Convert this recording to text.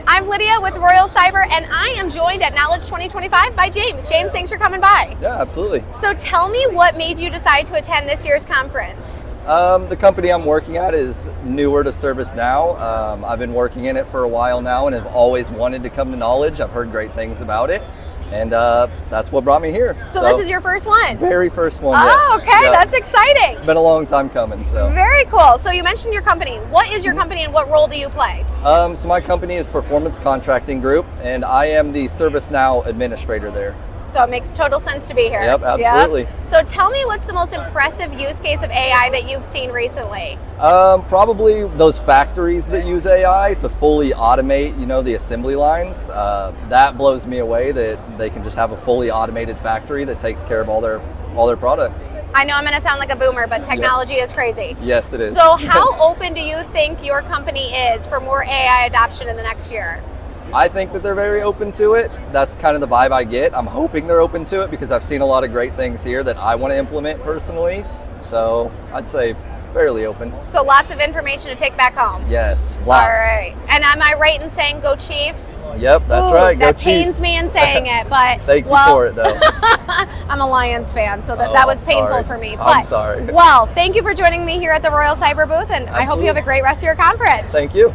I'm Lydia with Royal Cyber, and I am joined at Knowledge 2025 by James. James, thanks for coming by. Yeah, absolutely. So tell me what made you decide to attend this year's conference? The company I'm working at is newer to ServiceNow. I've been working in it for a while now and have always wanted to come to Knowledge. I've heard great things about it, and that's what brought me here. So this is your first one? Very first one, Oh, yes. okay, Yep. That's exciting. It's been a long time coming, so. Very cool. So you mentioned your company. What is your company and what role do you play? So my company is Performance Contracting Group, and I am the ServiceNow Administrator there. So it makes total sense to be here. Yep, absolutely. Yep. So tell me what's the most impressive use case of AI that you've seen recently? Probably those factories that use AI to fully automate, the assembly lines. That blows me away that they can just have a fully automated factory that takes care of all their products. I know I'm going to sound like a boomer, but technology is crazy. Yes, it is. So how open do you think your company is for more AI adoption in the next year? I think that they're very open to it. That's kind of the vibe I get. I'm hoping they're open to it because I've seen a lot of great things here that I want to implement personally. So I'd say fairly open. So lots of information to take back home. Yes, lots. All right. And am I right in saying go Chiefs? Yep, that's Ooh, right. Go that pains Chiefs. me in saying it, but Thank you for it, though. I'm a Lions fan, so that was painful sorry. for me. But, I'm sorry. Well, thank you for joining me here at the Royal Cyber booth, and I hope you have a great rest of your conference. Thank you.